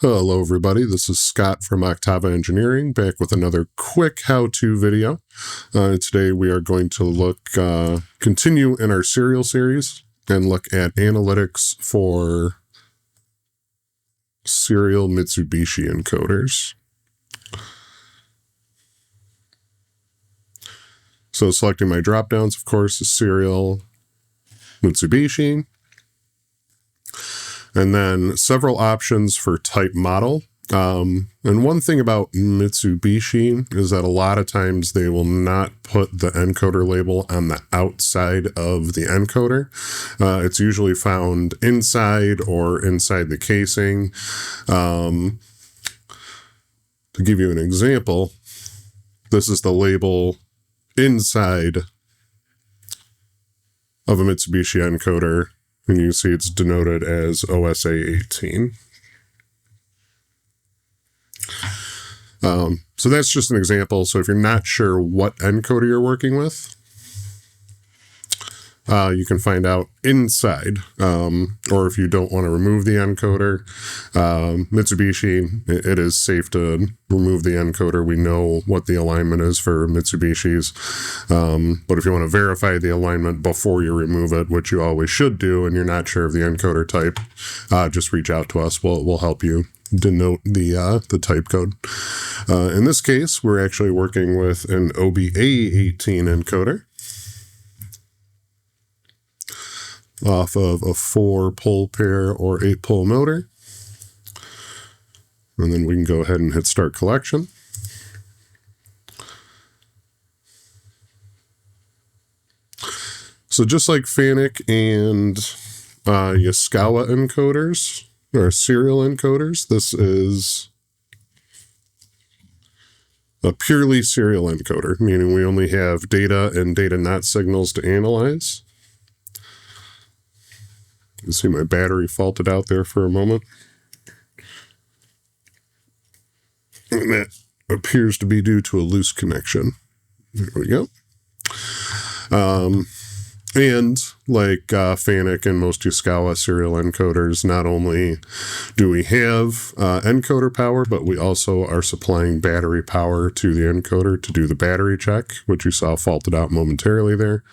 Hello everybody, this is Scott from Octava Engineering, back with another quick how-to video. Today we are going to continue in our serial series and look at analytics for SERIAL Mitsubishi encoders. So selecting my drop-downs, of course, is SERIAL Mitsubishi. And then several options for type model. And one thing about Mitsubishi is that a lot of times they will not put the encoder label on the outside of the encoder. It's usually found inside or inside the casing. To give you an example, this is the label inside of a Mitsubishi encoder. And you see it's denoted as OSA 18. So that's just an example. So if you're not sure what encoder you're working with, you can find out inside. Or if you don't want to remove the encoder, Mitsubishi, it is safe to remove the encoder. We know what the alignment is for Mitsubishis. But if you want to verify the alignment before you remove it, which you always should do, and you're not sure of the encoder type, just reach out to us. We'll help you denote the type code. In this case, we're actually working with an OBA 18 encoder off of a 4-pole pair or 8-pole motor. And then we can go ahead and hit start collection. So just like FANUC and Yaskawa encoders, or serial encoders, this is a purely serial encoder, meaning we only have data and data not signals to analyze. You see my battery faulted out there for a moment. And that appears to be due to a loose connection. There we go. And like FANUC and most Yaskawa serial encoders, not only do we have encoder power, but we also are supplying battery power to the encoder to do the battery check, which you saw faulted out momentarily there.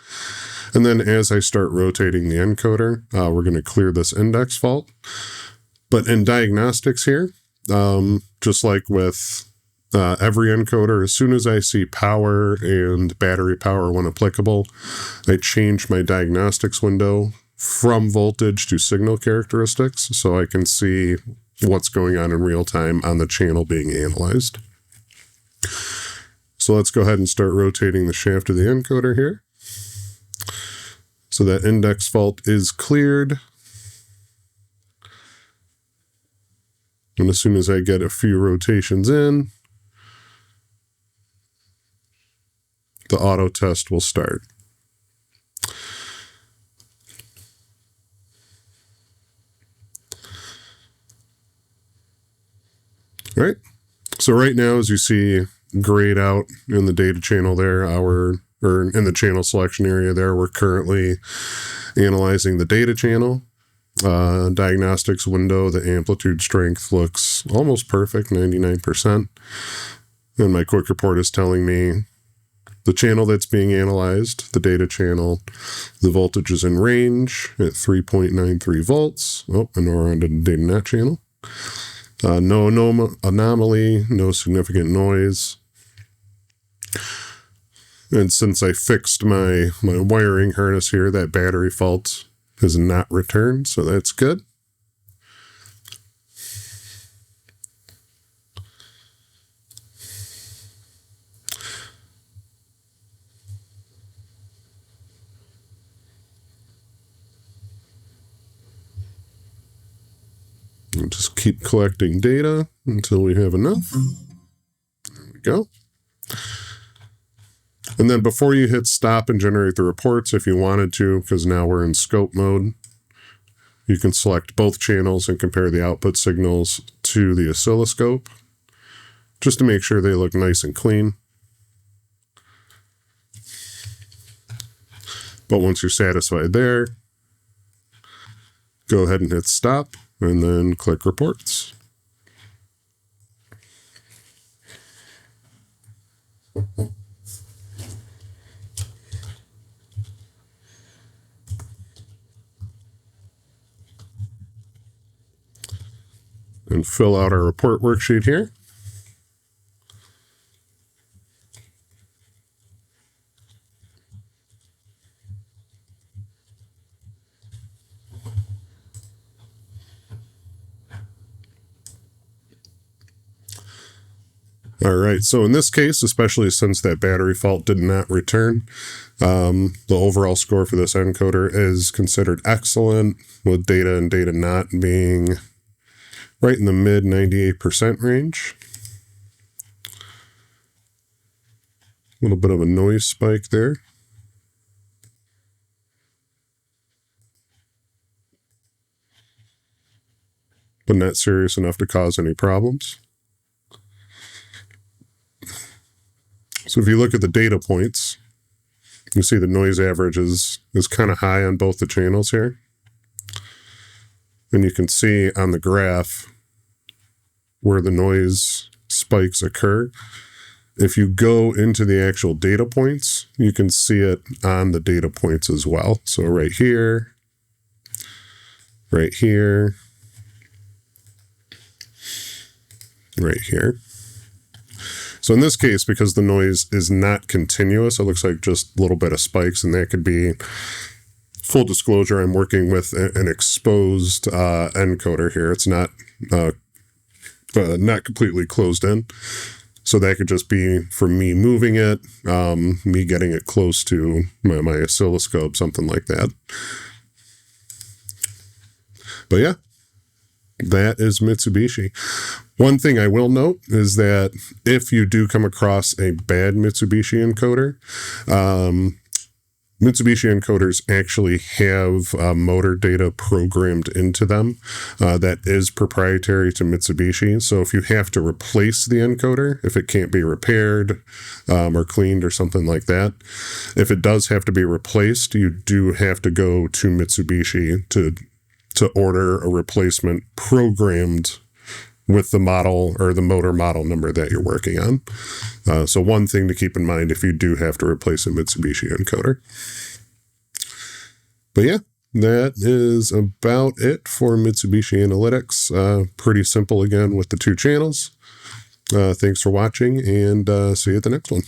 And then as I start rotating the encoder, we're going to clear this index fault. But in diagnostics here, just like with every encoder, as soon as I see power and battery power when applicable, I change my diagnostics window from voltage to signal characteristics so I can see what's going on in real time on the channel being analyzed. So let's go ahead and start rotating the shaft of the encoder here. So that index fault is cleared. And as soon as I get a few rotations in, the auto test will start. All right. So right now, as you see grayed out in the data channel there, or in the channel selection area there, we're currently analyzing the data channel. Diagnostics window, the amplitude strength looks almost perfect, 99%. And my quick report is telling me the channel that's being analyzed, the data channel, the voltage is in range at 3.93 volts. Oh, and we're on the data net channel. No anomaly, no significant noise. And since I fixed my wiring harness here, that battery fault has not returned, so that's good. We'll just keep collecting data until we have enough. There we go. And then before you hit stop and generate the reports, if you wanted to, because now we're in scope mode, you can select both channels and compare the output signals to the oscilloscope, just to make sure they look nice and clean. But once you're satisfied there, go ahead and hit stop and then click reports. and fill out our report worksheet here. All right, so in this case, especially since that battery fault did not return, the overall score for this encoder is considered excellent, with data and data not being right in the mid 98% range. A little bit of a noise spike there. But not serious enough to cause any problems. So if you look at the data points, you see the noise average is kind of high on both the channels here. And you can see on the graph where the noise spikes occur. If you go into the actual data points, you can see it on the data points as well. So right here, right here, right here. So in this case, because the noise is not continuous, it looks like just a little bit of spikes, and that could be, full disclosure, I'm working with an exposed encoder here. It's not completely closed in. So that could just be from me moving it, me getting it close to my oscilloscope, something like that. But yeah, that is Mitsubishi. One thing I will note is that if you do come across a bad Mitsubishi encoder, Mitsubishi encoders actually have motor data programmed into them that is proprietary to Mitsubishi. So if you have to replace the encoder, if it can't be repaired or cleaned or something like that, if it does have to be replaced, you do have to go to Mitsubishi to order a replacement programmed with the model or the motor model number that you're working on. So one thing to keep in mind if you do have to replace a Mitsubishi encoder. But yeah, that is about it for Mitsubishi Analytics. Pretty simple again with the two channels. Thanks for watching, and see you at the next one.